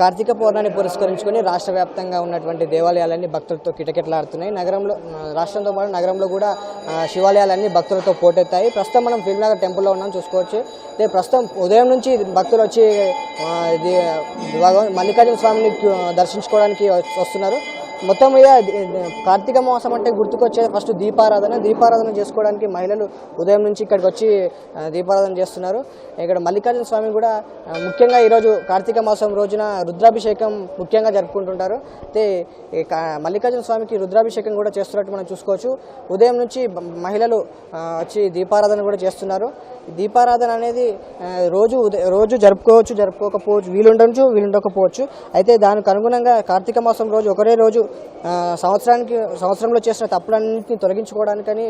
కార్తీక పౌర్ణాన్ని పురస్కరించుకొని రాష్ట్ర వ్యాప్తంగా ఉన్నటువంటి దేవాలయాలన్నీ భక్తులతో కిటకిటలాడుతున్నాయి. రాష్ట్రంతో పాటు నగరంలో కూడా శివాలయాలన్నీ భక్తులతో పోటెత్తాయి. ప్రస్తుతం మనం ఫిల్మ్నగర్ టెంపుల్లో ఉన్నాం, చూసుకోవచ్చు. ప్రస్తుతం ఉదయం నుంచి భక్తులు వచ్చి మల్లికార్జున స్వామిని దర్శించుకోవడానికి వస్తున్నారు. మొత్తం మీద కార్తీక మాసం అంటే గుర్తుకొచ్చేది ఫస్ట్ దీపారాధన చేసుకోవడానికి మహిళలు ఉదయం నుంచి ఇక్కడికి వచ్చి దీపారాధన చేస్తున్నారు. ఇక్కడ మల్లికార్జున స్వామిని కూడా ముఖ్యంగా ఈరోజు కార్తీక మాసం రోజున రుద్రాభిషేకం ముఖ్యంగా జరుపుకుంటుంటారు. అయితే మల్లికార్జున స్వామికి రుద్రాభిషేకం కూడా చేస్తున్నట్టు మనం చూసుకోవచ్చు. ఉదయం నుంచి మహిళలు వచ్చి దీపారాధన కూడా చేస్తున్నారు. దీపారాధన అనేది రోజు జరుపుకోకపోవచ్చు, వీలుండకపోవచ్చు. అయితే దానికి అనుగుణంగా కార్తీక మాసం రోజు ఒకరే రోజు సంవత్సరంలో చేసిన తప్పులన్నింటినీ తొలగించుకోవడానికని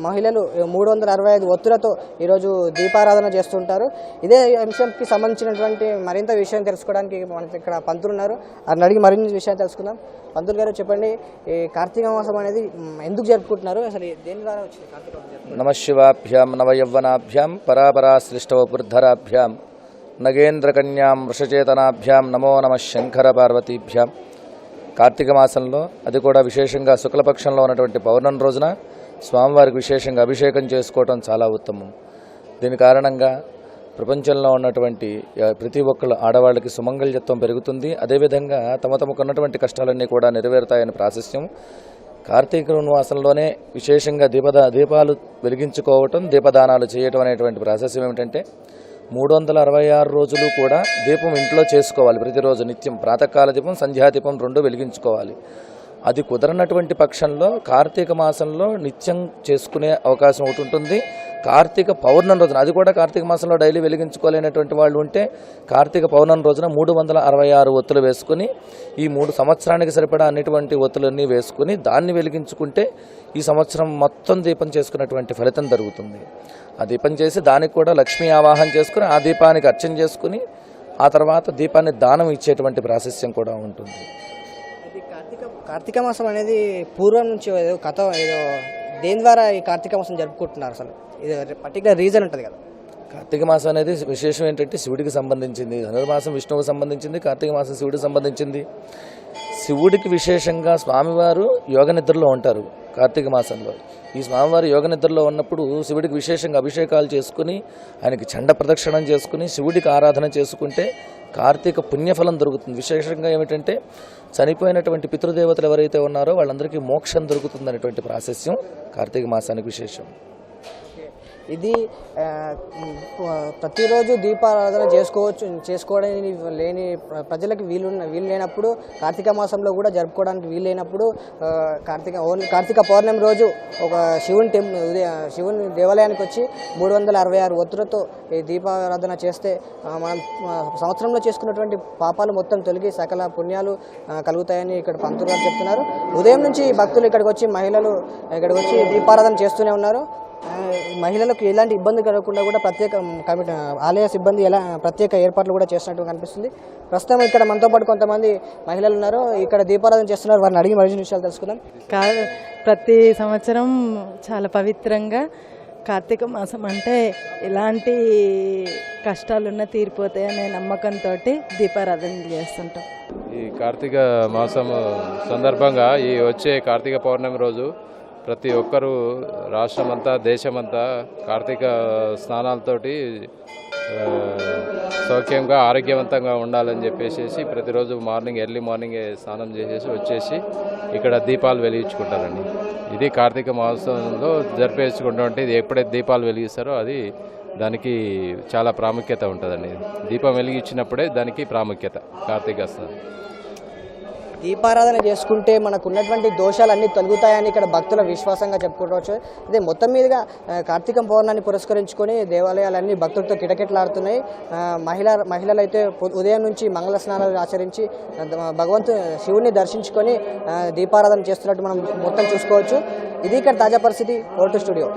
మహిళలు 365 ఒత్తులతో ఈరోజు దీపారాధన చేస్తుంటారు. ఇదే అంశంకి సంబంధించినటువంటి మరింత విషయం తెలుసుకోవడానికి మనకి ఇక్కడ పంతులు ఉన్నారు. వారిని అడిగి మరిన్ని విషయాలు తెలుసుకుందాం. పంతులు గారు చెప్పండి, ఈ కార్తీక మాసం అనేది ఎందుకు జరుపుకుంటున్నారు, అసలు దేని ద్వారా వచ్చింది కార్తీక మాసం? నమశివాభ్యాం నవయవ్వనాభ్యాం పరాపరాశ్లిష్టవపుర్ధరాభ్యాం నగేంద్రకన్యాం వృషచేతనాభ్యాం నమో నమః శంకర పార్వతీభ్యాం. కార్తీక మాసంలో, అది కూడా విశేషంగా శుక్లపక్షంలో ఉన్నటువంటి పౌర్ణమి రోజున స్వామివారికి విశేషంగా అభిషేకం చేసుకోవటం చాలా ఉత్తమం. దీని కారణంగా ప్రపంచంలో ఉన్నటువంటి ప్రతి ఒక్కరు ఆడవాళ్ళకి సుమంగళ్యత్వం పెరుగుతుంది. అదేవిధంగా తమకున్నటువంటి కష్టాలన్నీ కూడా నెరవేరుతాయని ప్రాశస్యం. కార్తీక మాసంలోనే విశేషంగా దీపాలు వెలిగించుకోవటం, దీపదానాలు చేయటం అనేటువంటి ప్రాశస్యం ఏమిటంటే 366 రోజులు కూడా దీపం ఇంట్లో చేసుకోవాలి. ప్రతిరోజు నిత్యం ప్రాతకాల దీపం, సంధ్యాదీపం 2 వెలిగించుకోవాలి. అది కుదరనటువంటి పక్షంలో కార్తీక మాసంలో నిత్యం చేసుకునే అవకాశం ఒకటి ఉంటుంది. కార్తీక పౌర్ణమి రోజున, అది కూడా కార్తీక మాసంలో డైలీ వెలిగించుకోలేనటువంటి వాళ్ళు ఉంటే కార్తీక పౌర్ణమి రోజున 366 ఒత్తులు వేసుకుని ఈ 3 సంవత్సరానికి సరిపడా అన్నిటువంటి ఒత్తులన్నీ వేసుకుని దాన్ని వెలిగించుకుంటే ఈ సంవత్సరం మొత్తం దీపం చేసుకున్నటువంటి ఫలితం జరుగుతుంది. ఆ దీపం చేసి దానికి కూడా లక్ష్మీ ఆవాహన చేసుకుని ఆ దీపానికి అర్చన చేసుకుని ఆ తర్వాత దీపాన్ని దానం ఇచ్చేటువంటి ప్రాశస్యం కూడా ఉంటుంది. కార్తీక మాసం అనేది పూర్వం నుంచి దేని ద్వారా ఈ కార్తీక మాసం జరుపుకుంటున్నారు, అసలు ఇది పర్టికులర్ రీజన్ ఉంటుంది కదా? కార్తీక మాసం అనేది విశేషం ఏంటంటే శివుడికి సంబంధించింది. ధనుర్మాసం విష్ణువుకి సంబంధించింది, కార్తీక మాసం శివుడికి సంబంధించింది. శివుడికి విశేషంగా స్వామివారు యోగ నిద్రలో ఉంటారు కార్తీక మాసంలో. ఈ స్వామివారు యోగ నిద్రలో ఉన్నప్పుడు శివుడికి విశేషంగా అభిషేకాలు చేసుకుని ఆయనకి చండ ప్రదక్షిణం చేసుకుని శివుడికి ఆరాధన చేసుకుంటే కార్తీక పుణ్యఫలం దొరుకుతుంది. విశేషంగా ఏమిటంటే చనిపోయినటువంటి పితృదేవతలు ఎవరైతే ఉన్నారో వాళ్ళందరికీ మోక్షం దొరుకుతుంది అనేటువంటి ప్రాశస్యం కార్తీక మాసానికి విశేషం. ఇది ప్రతిరోజు దీపారాధన చేసుకోవడానికి లేని ప్రజలకు వీలు లేనప్పుడు, కార్తీక మాసంలో కూడా జరుపుకోవడానికి వీలు లేనప్పుడు కార్తీక పౌర్ణమి రోజు ఒక శివుని దేవాలయానికి వచ్చి 366 ఒత్తులతో ఈ దీపారాధన చేస్తే మనం సంవత్సరంలో చేసుకున్నటువంటి పాపాలు మొత్తం తొలగి సకల పుణ్యాలు కలుగుతాయని ఇక్కడ పంతులు గారు చెప్తున్నారు. ఉదయం నుంచి భక్తులు ఇక్కడికి వచ్చి మహిళలు ఇక్కడికి వచ్చి దీపారాధన చేస్తూనే ఉన్నారు. మహిళలకు ఎలాంటి ఇబ్బంది కలగకుండా కూడా ఆలయ సిబ్బంది ప్రత్యేక ఏర్పాట్లు కూడా చేసినట్టు కనిపిస్తుంది. ప్రస్తుతం ఇక్కడ మనతో పాటు కొంతమంది మహిళలు ఉన్నారు, ఇక్కడ దీపారాధన చేస్తున్నారు. వారిని అడిగి మరిన్ని విషయాలు తెలుసుకుందాం. ప్రతి సంవత్సరం చాలా పవిత్రంగా కార్తీక మాసం అంటే ఎలాంటి కష్టాలున్నా తీరిపోతాయనే నమ్మకంతో దీపారాధన చేస్తుంటాం. ఈ కార్తీక మాసం సందర్భంగా ఈ వచ్చే కార్తీక పౌర్ణమి రోజు ప్రతి ఒక్కరూ రాష్ట్రమంతా దేశమంతా కార్తీక స్నానాలతోటి సౌఖ్యంగా ఆరోగ్యవంతంగా ఉండాలని చెప్పేసి ప్రతిరోజు ఎర్లీ మార్నింగే స్నానం చేసేసి వచ్చేసి ఇక్కడ దీపాలు వెలిగించుకుంటారండి. ఇది కార్తీక మాసంలో జరిపేసుకుంటే ఎప్పుడైతే దీపాలు వెలిగిస్తారో అది దానికి చాలా ప్రాముఖ్యత ఉంటుందండి. దీపం వెలిగించినప్పుడే దానికి ప్రాముఖ్యత కార్తీక స్నానం. దీపారాధన చేసుకుంటే మనకు ఉన్నటువంటి దోషాలన్నీ తొలగుతాయని ఇక్కడ భక్తుల విశ్వాసంగా చెప్పుకోవచ్చు. ఇదే మొత్తం మీదుగా కార్తీక పౌర్ణాన్ని పురస్కరించుకొని దేవాలయాలన్నీ భక్తులతో కిటకిటలాడుతున్నాయి. మహిళలు అయితే ఉదయం నుంచి మంగళ స్నానాలు ఆచరించి శివుని దర్శించుకొని దీపారాధన చేస్తున్నట్టు మనం మొత్తం చూసుకోవచ్చు. ఇది ఇక్కడ తాజా పరిస్థితి. Vote studio.